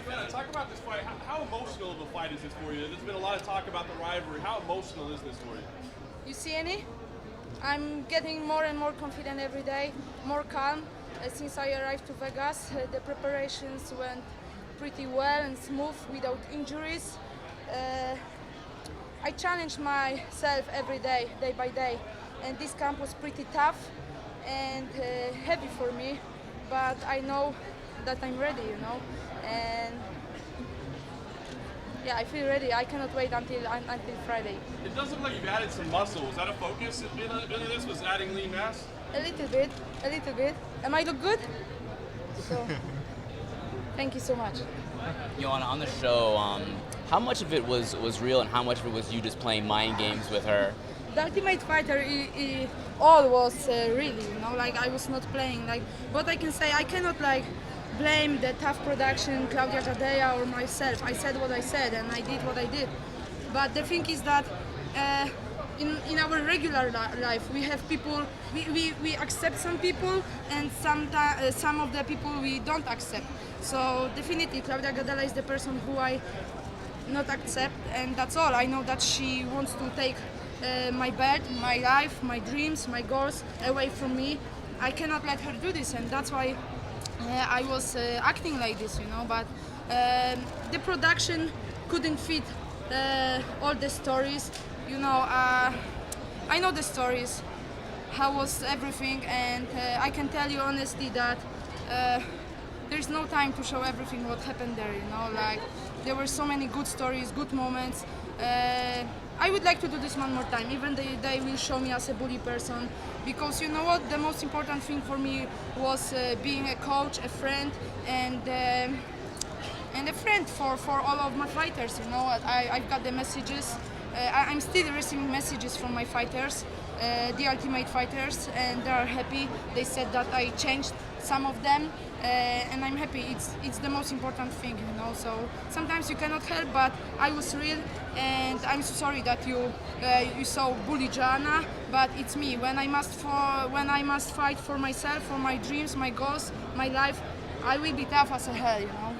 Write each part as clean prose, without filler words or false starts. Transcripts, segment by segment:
Joanna, talk about this fight. How emotional of a fight is this for you? There's been a lot of talk about the rivalry. How emotional is this for you? You see any? I'm getting more and more confident every day, more calm. Since I arrived to Vegas, the preparations went pretty well and smooth without injuries. I challenged myself every day, day by day, and this camp was pretty tough and heavy for me, but I know that I'm ready, you know, and yeah, I feel ready. I cannot wait until Friday. It does look like you've added some muscle. Was that a focus in this? Was adding lean mass? A little bit, a little bit. Am I look good? So, thank you so much. Joanna, on the show, how much of it was real and how much of it was you just playing mind games with her? The Ultimate Fighter, all was really, you know, like I was not playing. Like, what I can say, I cannot like blame the TUF production, Claudia Gadelha or myself. I said what I said and I did what I did. But the thing is that in our regular life we have people, we accept some people and some of the people we don't accept. So definitely Claudia Gadelha is the person who I not accept, and that's all. I know that she wants to take my bed, my life, my dreams, my goals away from me. I cannot let her do this, and that's why I was acting like this, you know. But the production couldn't fit all the stories, you know. I know the stories, how was everything, and I can tell you honestly that there's no time to show everything what happened there, you know. Like, there were so many good stories, good moments. I would like to do this one more time, even they will show me as a bully person, because you know what, the most important thing for me was being a coach, a friend, and a friend for all of my fighters, you know. I've got the messages, I'm still receiving messages from my fighters, the Ultimate Fighters, and they are happy. They said that I changed some of them, and I'm happy. It's the most important thing, you know. So sometimes you cannot help, but I was real, and I'm so sorry that you saw bully Joanna, but it's me. When I must fight for myself, for my dreams, my goals, my life, I will be tough as hell, you know.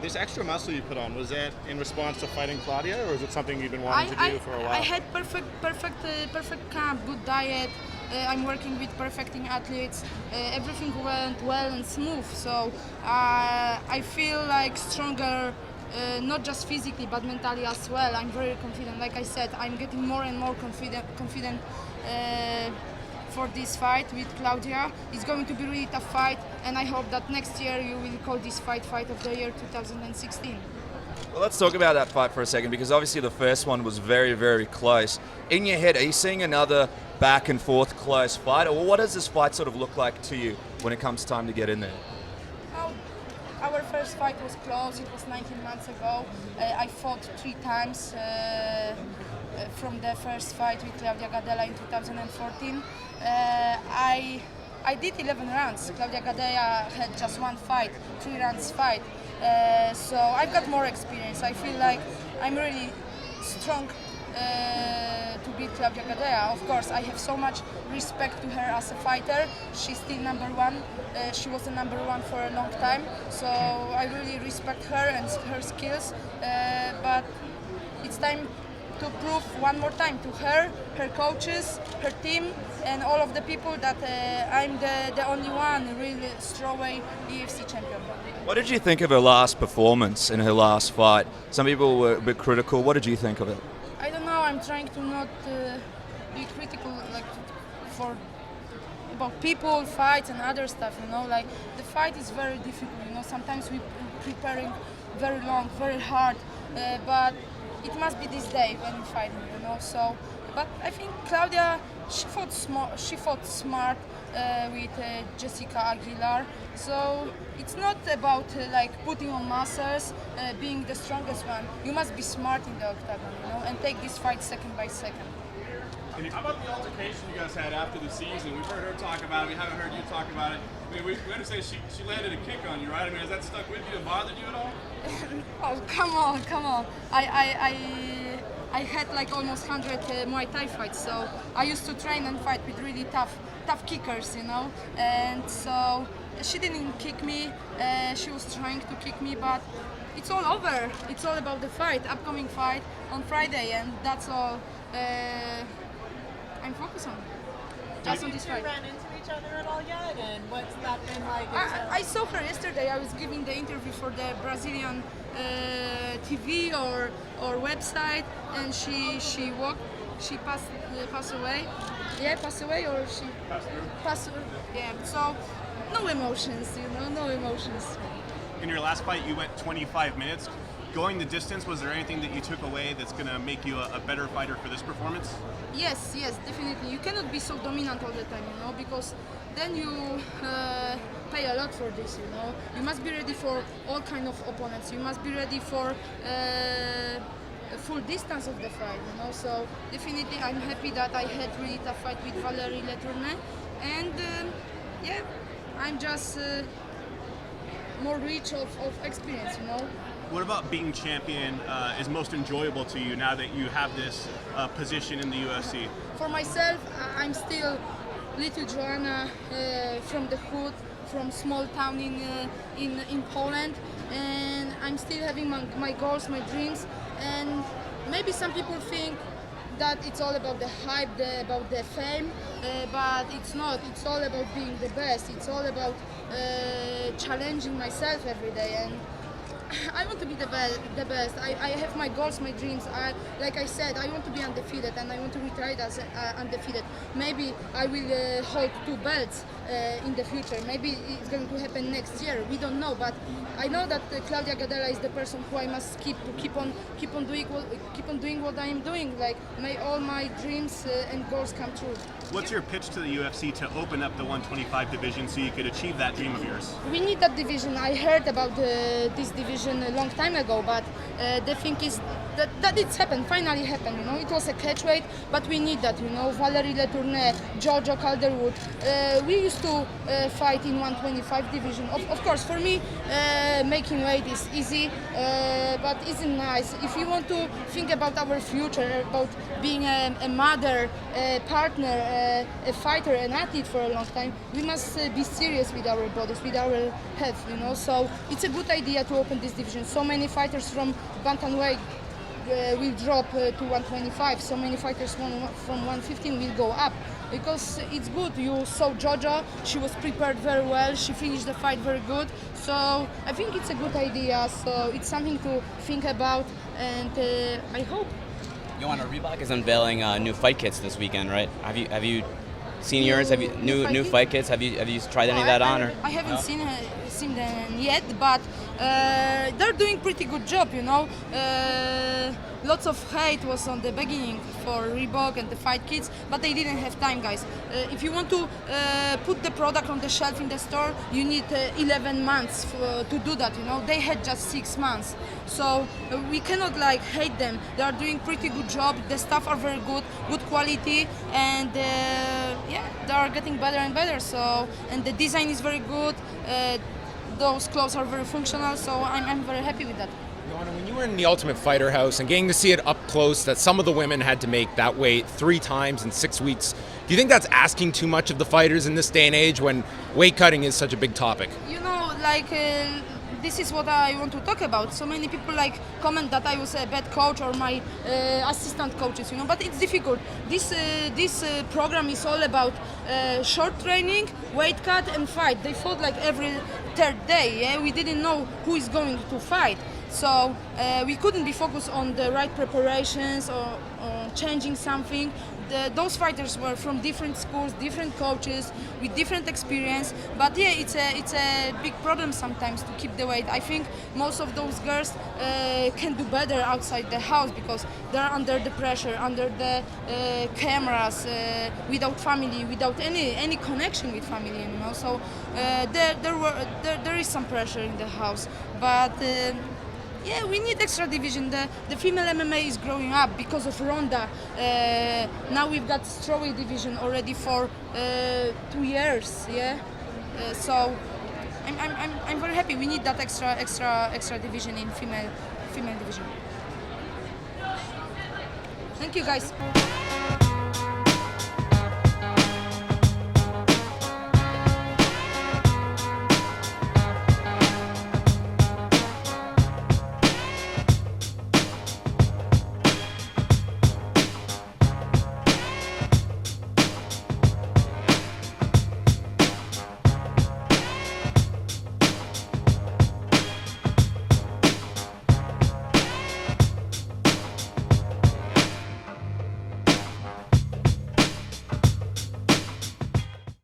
This extra muscle you put on, was that in response to fighting Claudia, or is it something you've been wanting to do for a while? I had perfect camp, good diet. I'm working with perfecting athletes. Everything went well and smooth. So I feel like stronger, not just physically but mentally as well. I'm very confident. Like I said, I'm getting more and more confident for this fight with Claudia. It's going to be a really tough fight, and I hope that next year you will call this fight of the year 2016. Well, let's talk about that fight for a second, because obviously the first one was very, very close. In your head, are you seeing another back and forth close fight, or what does this fight sort of look like to you when it comes time to get in there? Oh, our first fight was close. It was 19 months ago. I fought 3 times from the first fight with Claudia Gadelha in 2014. I did 11 rounds. Claudia Gadelha had just 1 fight, 3 rounds fight. So I've got more experience. I feel like I'm really strong to beat Claudia Gadelha. Of course, I have so much respect to her as a fighter. She's still #1. She was the #1 for a long time. So I really respect her and her skills. But it's time to prove one more time to her, her coaches, her team, and all of the people that I'm the only one really strawweight UFC champion. What did you think of her last performance in her last fight? Some people were a bit critical. What did you think of it? I don't know. I'm trying to not be critical, like about people, fights, and other stuff. You know, like the fight is very difficult. You know, sometimes we're preparing very long, very hard, but it must be this day when we're fighting, you know. So, but I think Claudia, she fought smart with Jessica Aguilar. So it's not about like putting on muscles, being the strongest one. You must be smart in the octagon, you know, and take this fight second by second. How about the altercation you guys had after the season? We've heard her talk about it. We haven't heard you talk about it. I mean, we understand she landed a kick on you, right? I mean, has that stuck with you and bothered you at all? Oh, come on. I had like almost 100 Muay Thai fights, so I used to train and fight with really tough kickers, you know. And so she didn't kick me. She was trying to kick me, but it's all over. It's all about the fight, upcoming fight on Friday, and that's all I'm focused on. Just on this fight. Ran into each other at all yet, and what's that been like? I saw her yesterday. I was giving the interview for the Brazilian TV or website, and she walked. She passed away. Yeah, passed away, or she passed through. Yeah. So no emotions, no emotions. In your last fight, you went 25 minutes. Going the distance, was there anything that you took away that's going to make you a better fighter for this performance? Yes, definitely. You cannot be so dominant all the time, because then you pay a lot for this, You must be ready for all kind of opponents. You must be ready for full distance of the fight, So definitely, I'm happy that I had really tough fight with Valérie Letourneau, and I'm just more rich of experience, What about being champion is most enjoyable to you now that you have this position in the UFC? For myself, I'm still little Joanna from the hood, from small town in Poland, and I'm still having my goals, my dreams, and maybe some people think that it's all about the hype, about the fame, but it's not. It's all about being the best. It's all about challenging myself every day, and I want to be the best. I have my goals, my dreams. Like I said, I want to be undefeated, and I want to retire as undefeated. Maybe I will hold 2 belts in the future. Maybe it's going to happen next year. We don't know, but I know that Claudia Gadelha is the person who I must keep on doing what I am doing. Like may all my dreams and goals come true. What's your pitch to the UFC to open up the 125 division so you could achieve that dream of yours? We need that division. I heard about this division a long time ago, but the thing is that it's happened, finally happened, It was a catchweight, but we need that, Valérie Letourneau, Jojo Calderwood. We used to fight in 125 division. Of course, for me, making weight is easy, but isn't nice. If you want to think about our future, about being a mother, a partner, a fighter, an athlete for a long time, we must be serious with our bodies, with our health, So it's a good idea to open this division. So many fighters from bantamweight will drop to 125. So many fighters from 115 will go up, because it's good. You saw Jojo, she was prepared very well, she finished the fight very good. So I think it's a good idea. So it's something to think about, and I hope. Joanna, Reebok is unveiling new fight kits this weekend, right? Have you seen yours? Have you new fight kits? Have you tried any of that on? Or I haven't seen them yet, but they're doing pretty good job, Lots of hate was on the beginning for Reebok and the fight kits, but they didn't have time, guys. If you want to put the product on the shelf in the store, you need 11 months to do that, They had just 6 months. So we cannot hate them. They are doing pretty good job. The stuff are very good quality, and they are getting better and better. So, and the design is very good. Those clothes are very functional, so I'm very happy with that. Joanna, when you were in the Ultimate Fighter house and getting to see it up close, that some of the women had to make that weight 3 times in 6 weeks, do you think that's asking too much of the fighters in this day and age when weight cutting is such a big topic? This is what I want to talk about. So many people comment that I was a bad coach or my assistant coaches, but it's difficult. This program is all about short training, weight cut, and fight. They fought every 3rd day. Yeah? We didn't know who is going to fight. So we couldn't be focused on the right preparations or changing something. Those fighters were from different schools, different coaches, with different experience. But it's a big problem sometimes to keep the weight. I think most of those girls can do better outside the house, because they're under the pressure, under the cameras, without family, without any connection with family. So there is some pressure in the house, but. We need extra division. The female MMA is growing up because of Ronda. Now we've got strawweight division already for 2 years. So I'm very happy. We need that extra division in female division. Thank you, guys.